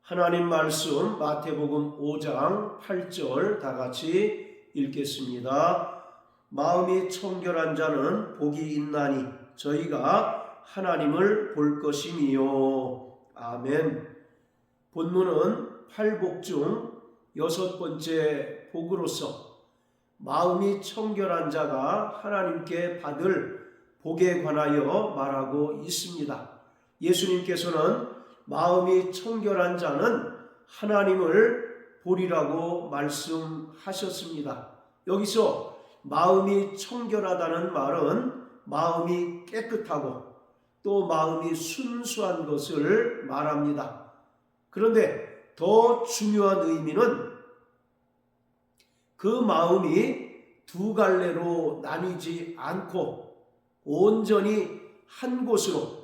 하나님 말씀 마태복음 5장 8절 다 같이 읽겠습니다. 마음이 청결한 자는 복이 있나니 저희가 하나님을 볼 것이니요. 아멘. 본문은 팔복 중 6번째 복으로서 마음이 청결한 자가 하나님께 받을 복에 관하여 말하고 있습니다. 예수님께서는 마음이 청결한 자는 하나님을 보리라고 말씀하셨습니다. 여기서 마음이 청결하다는 말은 마음이 깨끗하고 또 마음이 순수한 것을 말합니다. 그런데 더 중요한 의미는 그 마음이 두 갈래로 나뉘지 않고 온전히 한 곳으로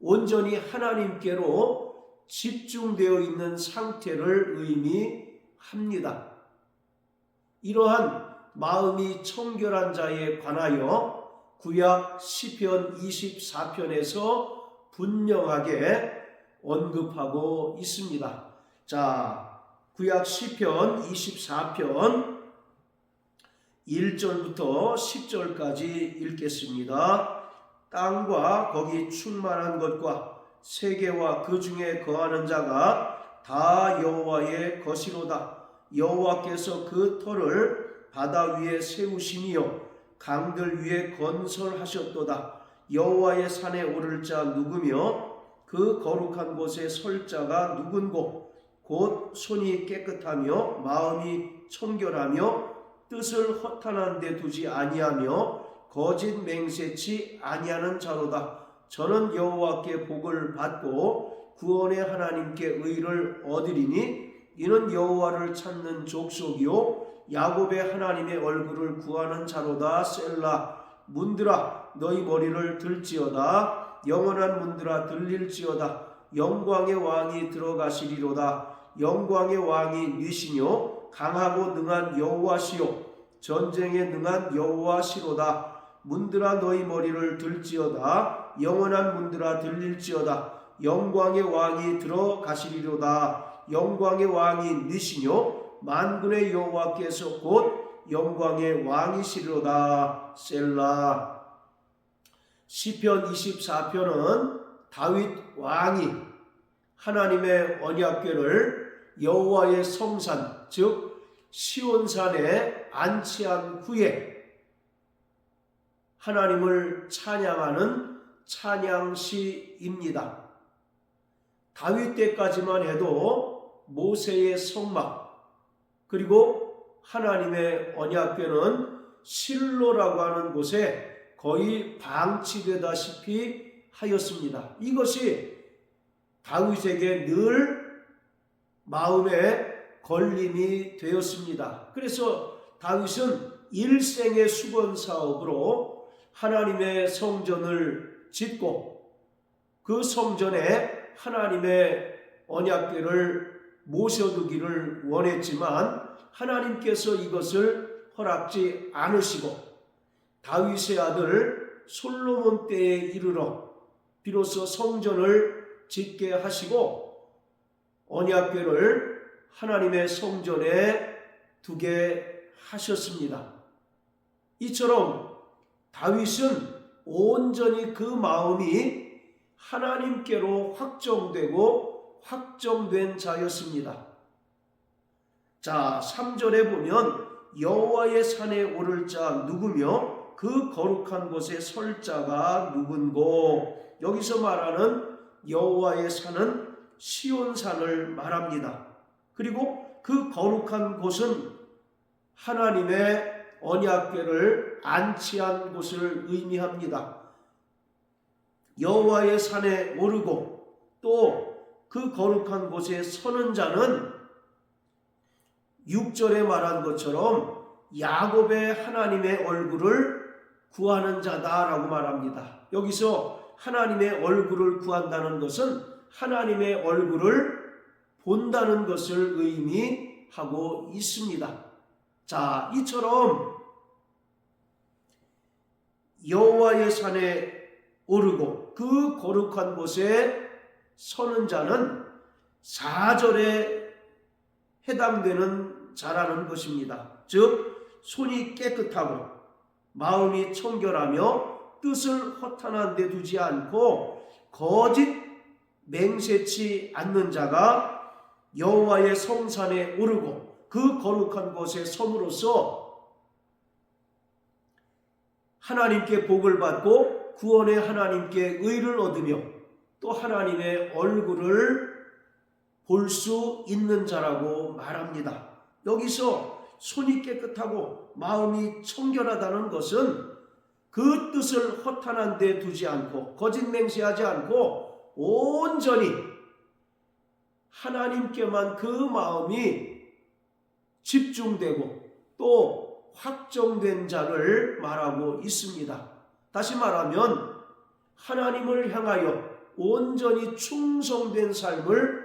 온전히 하나님께로 집중되어 있는 상태를 의미합니다. 이러한 마음이 청결한 자에 관하여 구약 시편 24편에서 분명하게 언급하고 있습니다. 자, 구약 시편 24편 1절부터 10절까지 읽겠습니다. 땅과 거기 충만한 것과 세계와 그 중에 거하는 자가 다 여호와의 것이로다. 여호와께서 그 터를 바다 위에 세우시니요 강들 위에 건설하셨도다. 여호와의 산에 오를 자 누구며 그 거룩한 곳에 설 자가 누군고 곧 손이 깨끗하며 마음이 청결하며 뜻을 허탄한 데 두지 아니하며 거짓 맹세치 아니하는 자로다. 저는 여호와께 복을 받고 구원의 하나님께 의를 얻으리니 이는 여호와를 찾는 족속이요 야곱의 하나님의 얼굴을 구하는 자로다. 셀라. 문들아 너희 머리를 들지어다. 영원한 문들아 들릴지어다. 영광의 왕이 들어가시리로다. 영광의 왕이 뉘시뇨 강하고 능한 여호와시요 전쟁에 능한 여호와시로다. 문들아 너희 머리를 들지어다. 영원한 문들아 들릴지어다. 영광의 왕이 들어가시리로다. 영광의 왕이 뉘시뇨 만군의 여호와께서 곧 영광의 왕이시리로다. 셀라. 시편 24편은 다윗 왕이 하나님의 언약궤를 여호와의 성산 즉 시온산에 안치한 후에 하나님을 찬양하는 찬양시입니다. 다윗 때까지만 해도 모세의 성막 그리고 하나님의 언약궤는 실로라고 하는 곳에 거의 방치되다시피 하였습니다. 이것이 다윗에게 늘 마음에 걸림이 되었습니다. 그래서 다윗은 일생의 수건 사업으로 하나님의 성전을 짓고 그 성전에 하나님의 언약궤를 모셔두기를 원했지만 하나님께서 이것을 허락지 않으시고 다윗의 아들 솔로몬 때에 이르러 비로소 성전을 짓게 하시고 언약궤를 하나님의 성전에 두게 하셨습니다. 이처럼 다윗은 온전히 그 마음이 하나님께로 확정되고 확정된 자였습니다. 자, 3절에 보면 여호와의 산에 오를 자 누구며 그 거룩한 곳에 설 자가 누군고 여기서 말하는 여호와의 산은 시온산을 말합니다. 그리고 그 거룩한 곳은 하나님의 언약궤를 안치한 곳을 의미합니다. 여호와의 산에 오르고 또 그 거룩한 곳에 서는 자는 6절에 말한 것처럼 야곱의 하나님의 얼굴을 구하는 자다라고 말합니다. 여기서 하나님의 얼굴을 구한다는 것은 하나님의 얼굴을 본다는 것을 의미하고 있습니다. 자, 이처럼 여호와의 산에 오르고 그 거룩한 곳에 서는 자는 4절에 해당되는 자라는 것입니다. 즉 손이 깨끗하고 마음이 청결하며 뜻을 허탄한 데 두지 않고 거짓 맹세치 않는 자가 여호와의 성산에 오르고 그 거룩한 곳에 섬으로써 하나님께 복을 받고 구원의 하나님께 의를 얻으며 또 하나님의 얼굴을 볼 수 있는 자라고 말합니다. 여기서 손이 깨끗하고 마음이 청결하다는 것은 그 뜻을 허탄한 데 두지 않고 거짓 맹세하지 않고 온전히 하나님께만 그 마음이 집중되고 또 확정된 자를 말하고 있습니다. 다시 말하면 하나님을 향하여 온전히 충성된 삶을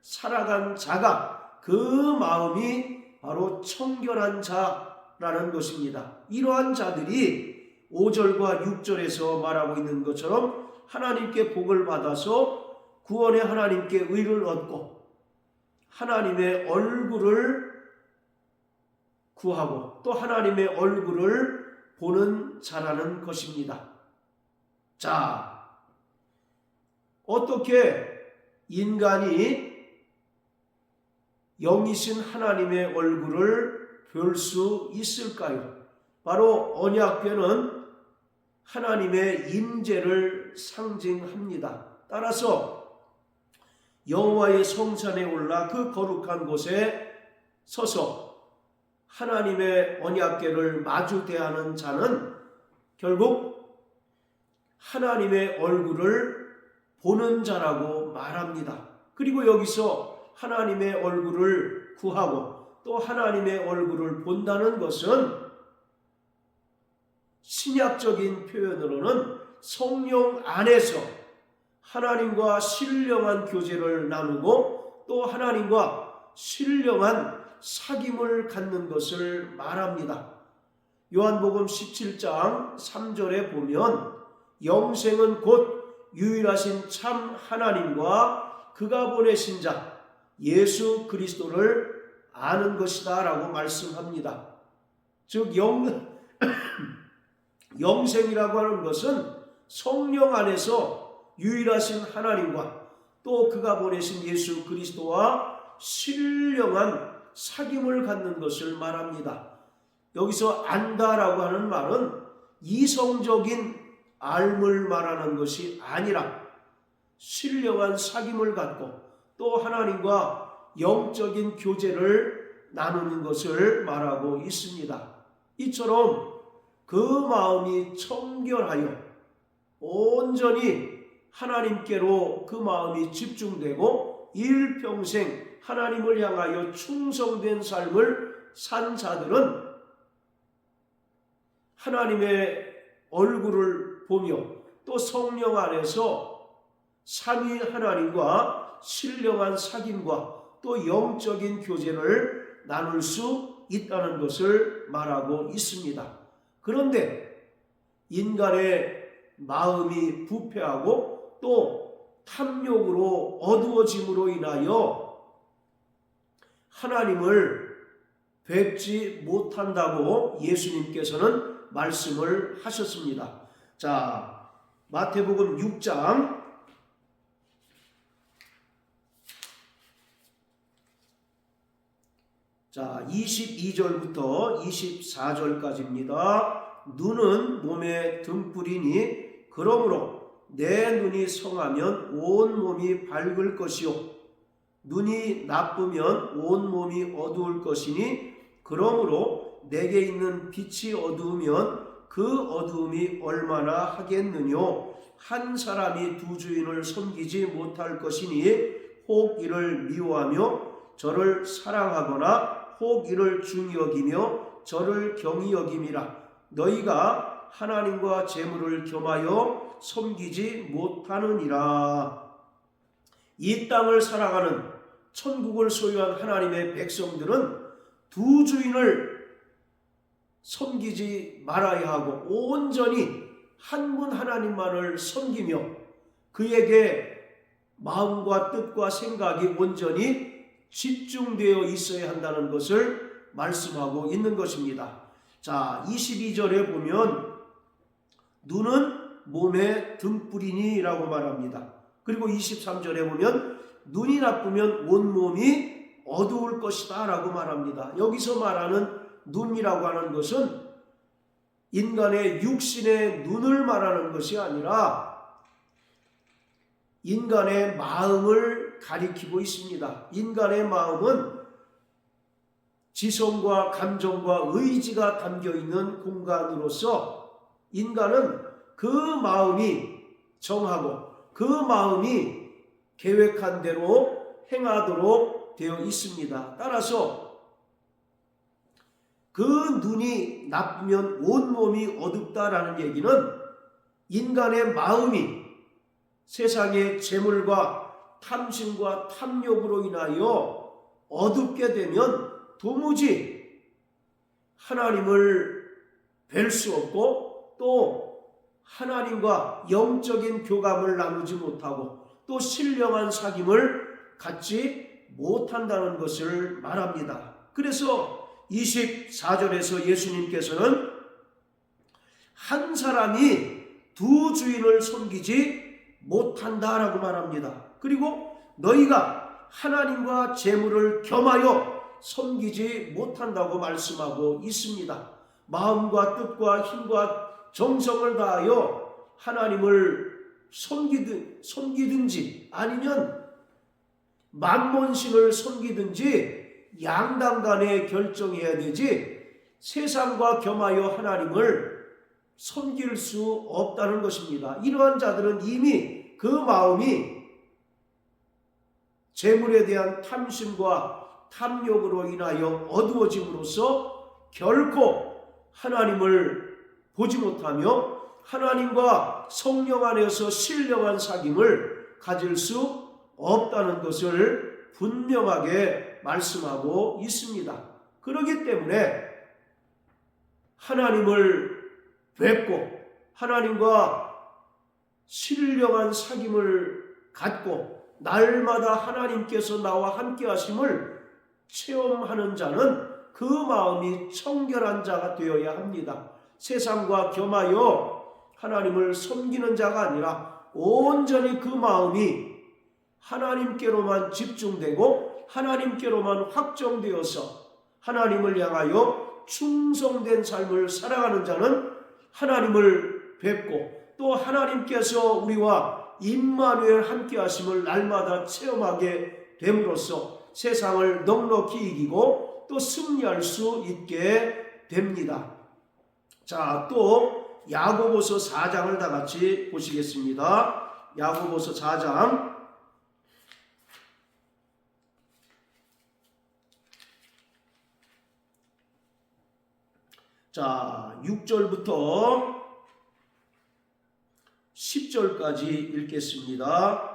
살아간 자가 그 마음이 바로 청결한 자라는 것입니다. 이러한 자들이 5절과 6절에서 말하고 있는 것처럼 하나님께 복을 받아서 구원의 하나님께 의를 얻고 하나님의 얼굴을 구하고 또 하나님의 얼굴을 보는 자라는 것입니다. 자, 어떻게 인간이 영이신 하나님의 얼굴을 볼 수 있을까요? 바로 언약궤는 하나님의 임재를 상징합니다. 따라서 여호와의 성산에 올라 그 거룩한 곳에 서서 하나님의 언약궤를 마주 대하는 자는 결국 하나님의 얼굴을 보는 자라고 말합니다. 그리고 여기서 하나님의 얼굴을 구하고 또 하나님의 얼굴을 본다는 것은 신약적인 표현으로는 성령 안에서 하나님과 신령한 교제를 나누고 또 하나님과 신령한 사귐을 갖는 것을 말합니다. 요한복음 17장 3절에 보면 영생은 곧 유일하신 참 하나님과 그가 보내신 자 예수 그리스도를 아는 것이다 라고 말씀합니다. 즉 영생이라고 하는 것은 성령 안에서 유일하신 하나님과 또 그가 보내신 예수 그리스도와 신령한 사귐을 갖는 것을 말합니다. 여기서 안다라고 하는 말은 이성적인 알물 말하는 것이 아니라 신령한 사귐을 갖고 또 하나님과 영적인 교제를 나누는 것을 말하고 있습니다. 이처럼 그 마음이 청결하여 온전히 하나님께로 그 마음이 집중되고 일평생 하나님을 향하여 충성된 삶을 산 자들은 하나님의 얼굴을 보며 또 성령 안에서 삼위 하나님과 신령한 사귐과 또 영적인 교제를 나눌 수 있다는 것을 말하고 있습니다. 그런데 인간의 마음이 부패하고 또 탐욕으로 어두워짐으로 인하여 하나님을 뵙지 못한다고 예수님께서는 말씀을 하셨습니다. 자, 마태복음 6장 22절부터 24절까지입니다. 눈은 몸의 등불이니 그러므로 내 눈이 성하면 온 몸이 밝을 것이요 눈이 나쁘면 온 몸이 어두울 것이니 그러므로 내게 있는 빛이 어두우면 그 어두움이 얼마나 하겠느뇨. 한 사람이 두 주인을 섬기지 못할 것이니 혹 이를 미워하며 저를 사랑하거나 혹 이를 중히 여기며 저를 경히 여김이라. 너희가 하나님과 재물을 겸하여 섬기지 못하느니라. 이 땅을 사랑하는 천국을 소유한 하나님의 백성들은 두 주인을 섬기지 말아야 하고 온전히 한 분 하나님만을 섬기며 그에게 마음과 뜻과 생각이 온전히 집중되어 있어야 한다는 것을 말씀하고 있는 것입니다. 자, 22절에 보면 눈은 몸의 등불이니 라고 말합니다. 그리고 23절에 보면 눈이 나쁘면 온몸이 어두울 것이다 라고 말합니다. 여기서 말하는 눈이라고 하는 것은 인간의 육신의 눈을 말하는 것이 아니라 인간의 마음을 가리키고 있습니다. 인간의 마음은 지성과 감정과 의지가 담겨있는 공간으로서 인간은 그 마음이 정하고 그 마음이 계획한 대로 행하도록 되어 있습니다. 따라서 그 눈이 나쁘면 온몸이 어둡다라는 얘기는 인간의 마음이 세상의 재물과 탐심과 탐욕으로 인하여 어둡게 되면 도무지 하나님을 뵐 수 없고 또 하나님과 영적인 교감을 나누지 못하고 또 신령한 사귐을 갖지 못한다는 것을 말합니다. 그래서 24절에서 예수님께서는 한 사람이 두 주인을 섬기지 못한다라고 말합니다. 그리고 너희가 하나님과 재물을 겸하여 섬기지 못한다고 말씀하고 있습니다. 마음과 뜻과 힘과 정성을 다하여 하나님을 섬기든지 아니면 만몬신을 섬기든지 양당간에 결정해야 되지 세상과 겸하여 하나님을 섬길 수 없다는 것입니다. 이러한 자들은 이미 그 마음이 재물에 대한 탐심과 탐욕으로 인하여 어두워짐으로써 결코 하나님을 보지 못하며 하나님과 성령 안에서 신령한 사귐을 가질 수 없다는 것을 분명하게 말씀하고 있습니다. 그렇기 때문에 하나님을 뵙고 하나님과 신령한 사귐을 갖고 날마다 하나님께서 나와 함께 하심을 체험하는 자는 그 마음이 청결한 자가 되어야 합니다. 세상과 겸하여 하나님을 섬기는 자가 아니라 온전히 그 마음이 하나님께로만 집중되고 하나님께로만 확정되어서 하나님을 향하여 충성된 삶을 살아가는 자는 하나님을 뵙고 또 하나님께서 우리와 임마누엘 함께 하심을 날마다 체험하게 됨으로써 세상을 넉넉히 이기고 또 승리할 수 있게 됩니다. 자, 또 야고보서 4장을 다 같이 보시겠습니다. 야고보서 4장 자, 6절부터 10절까지 읽겠습니다.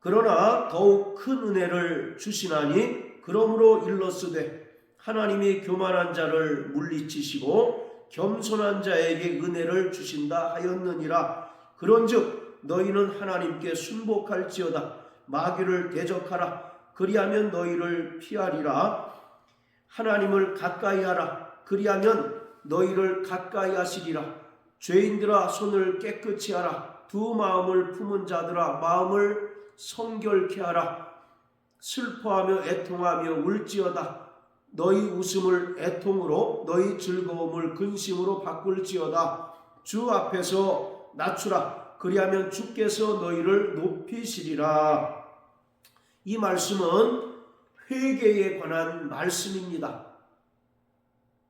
그러나 더욱 큰 은혜를 주시나니 그러므로 일렀으되 하나님이 교만한 자를 물리치시고 겸손한 자에게 은혜를 주신다 하였느니라. 그런즉 너희는 하나님께 순복할지어다. 마귀를 대적하라. 그리하면 너희를 피하리라. 하나님을 가까이 하라. 그리하면 너희를 가까이 하시리라. 죄인들아 손을 깨끗이 하라. 두 마음을 품은 자들아 마음을 성결케 하라. 슬퍼하며 애통하며 울지어다. 너희 웃음을 애통으로 너희 즐거움을 근심으로 바꿀지어다. 주 앞에서 낮추라. 그리하면 주께서 너희를 높이시리라. 이 말씀은 회개에 관한 말씀입니다.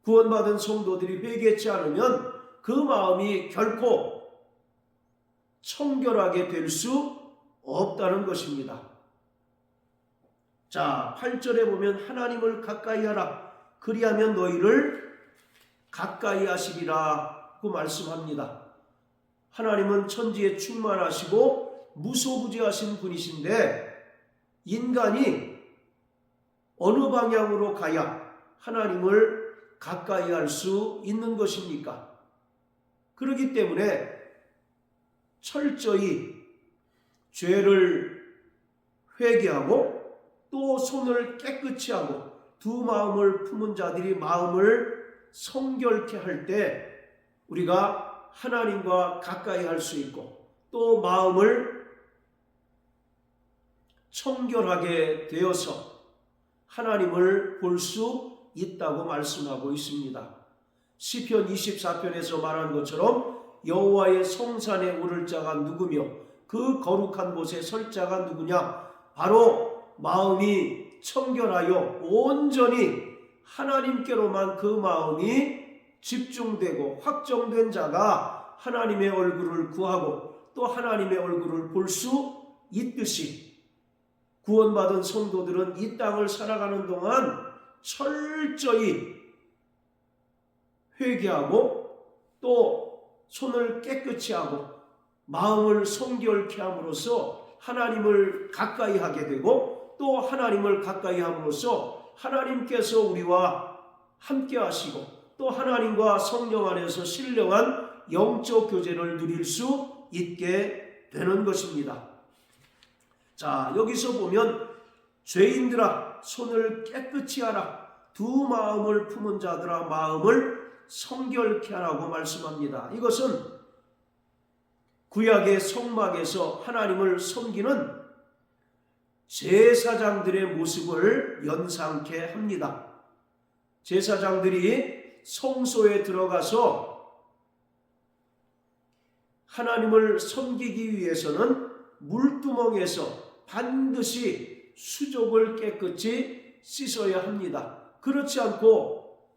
구원받은 성도들이 회개치 않으면 그 마음이 결코 청결하게 될 수 없다는 것입니다. 자, 8절에 보면 하나님을 가까이 하라. 그리하면 너희를 가까이 하시리라고 말씀합니다. 하나님은 천지에 충만하시고 무소부지하신 분이신데 인간이 어느 방향으로 가야 하나님을 가까이 할 수 있는 것입니까? 그렇기 때문에 철저히 죄를 회개하고 또 손을 깨끗이 하고 두 마음을 품은 자들이 마음을 성결케 할 때 우리가 하나님과 가까이 할 수 있고 또 마음을 청결하게 되어서 하나님을 볼 수 있다고 말씀하고 있습니다. 시편 24편에서 말한 것처럼 여호와의 성산에 오를 자가 누구며 그 거룩한 곳에 설 자가 누구냐? 바로 마음이 청결하여 온전히 하나님께로만 그 마음이 집중되고 확정된 자가 하나님의 얼굴을 구하고 또 하나님의 얼굴을 볼 수 있듯이 구원받은 성도들은 이 땅을 살아가는 동안 철저히 회개하고 또 손을 깨끗이 하고 마음을 성결케 함으로써 하나님을 가까이 하게 되고 또 하나님을 가까이 함으로써 하나님께서 우리와 함께 하시고 또 하나님과 성령 안에서 신령한 영적 교제를 누릴 수 있게 되는 것입니다. 자, 여기서 보면 죄인들아 손을 깨끗이 하라, 두 마음을 품은 자들아 마음을 성결케 하라고 말씀합니다. 이것은 구약의 성막에서 하나님을 섬기는 제사장들의 모습을 연상케 합니다. 제사장들이 성소에 들어가서 하나님을 섬기기 위해서는 물두멍에서 반드시 수족을 깨끗이 씻어야 합니다. 그렇지 않고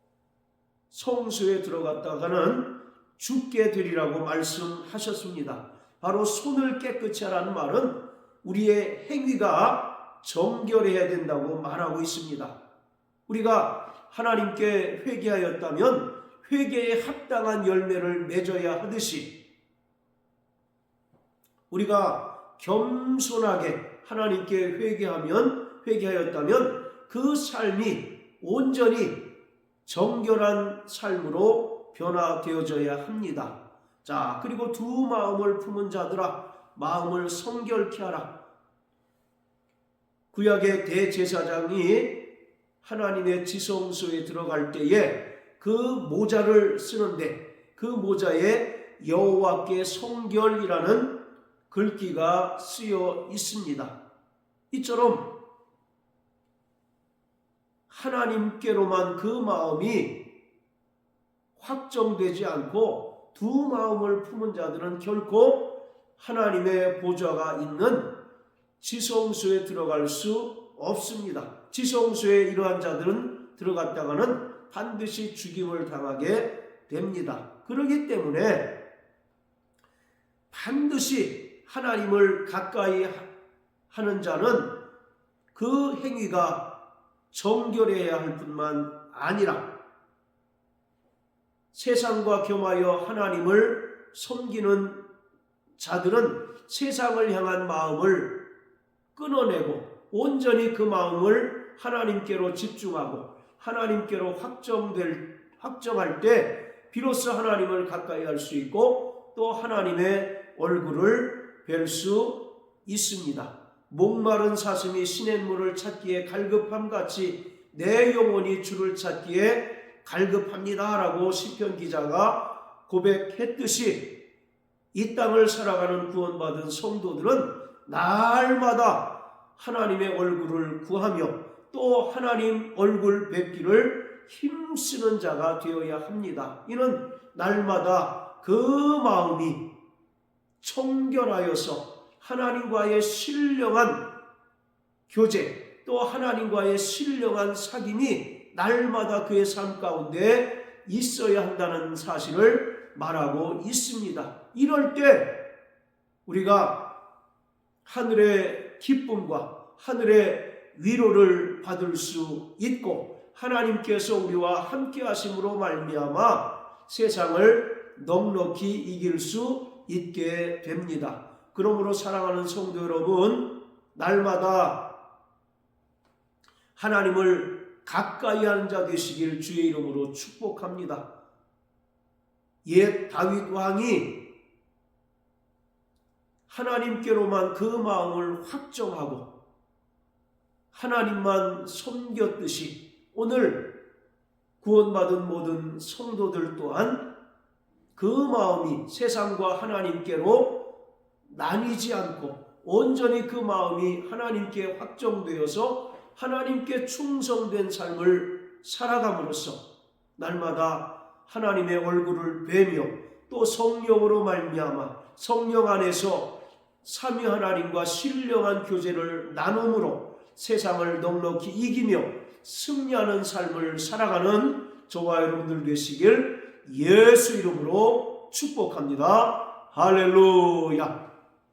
성소에 들어갔다가는 죽게 되리라고 말씀하셨습니다. 바로 손을 깨끗이 하라는 말은 우리의 행위가 정결해야 된다고 말하고 있습니다. 우리가 하나님께 회개하였다면 회개에 합당한 열매를 맺어야 하듯이 우리가 겸손하게 하나님께 회개하였다면 그 삶이 온전히 정결한 삶으로 변화되어져야 합니다. 자, 그리고 두 마음을 품은 자들아 마음을 성결케 하라. 구약의 대제사장이 하나님의 지성소에 들어갈 때에 그 모자를 쓰는데 그 모자에 여호와께 성결이라는 글귀가 쓰여 있습니다. 이처럼 하나님께로만 그 마음이 확정되지 않고 두 마음을 품은 자들은 결코 하나님의 보좌가 있는 지성소에 들어갈 수 없습니다. 지성소에 이러한 자들은 들어갔다가는 반드시 죽임을 당하게 됩니다. 그렇기 때문에 반드시 하나님을 가까이 하는 자는 그 행위가 정결해야 할 뿐만 아니라 세상과 겸하여 하나님을 섬기는 자들은 세상을 향한 마음을 끊어내고 온전히 그 마음을 하나님께로 집중하고 하나님께로 확정할 때 비로소 하나님을 가까이 할 수 있고 또 하나님의 얼굴을 뵐 수 있습니다. 목마른 사슴이 시냇물을 찾기에 갈급함같이 내 영혼이 주를 찾기에 갈급합니다 라고 시편 기자가 고백했듯이 이 땅을 살아가는 구원받은 성도들은 날마다 하나님의 얼굴을 구하며 또 하나님 얼굴 뵙기를 힘쓰는 자가 되어야 합니다. 이는 날마다 그 마음이 청결하여서 하나님과의 신령한 교제 또 하나님과의 신령한 사귐이 날마다 그의 삶 가운데 있어야 한다는 사실을 말하고 있습니다. 이럴 때 우리가 하늘의 기쁨과 하늘의 위로를 받을 수 있고 하나님께서 우리와 함께 하심으로 말미암아 세상을 넉넉히 이길 수 있게 됩니다. 그러므로 사랑하는 성도 여러분, 날마다 하나님을 가까이 하는 자 되시길 주의 이름으로 축복합니다. 옛 다윗 왕이 하나님께로만 그 마음을 확정하고 하나님만 섬겼듯이 오늘 구원받은 모든 성도들 또한 그 마음이 세상과 하나님께로 나뉘지 않고 온전히 그 마음이 하나님께 확정되어서 하나님께 충성된 삶을 살아감으로써 날마다 하나님의 얼굴을 뵈며 또 성령으로 말미암아 성령 안에서 삼위 하나님과 신령한 교제를 나눔으로 세상을 넉넉히 이기며 승리하는 삶을 살아가는 저와 여러분들 되시길 예수 이름으로 축복합니다. 할렐루야.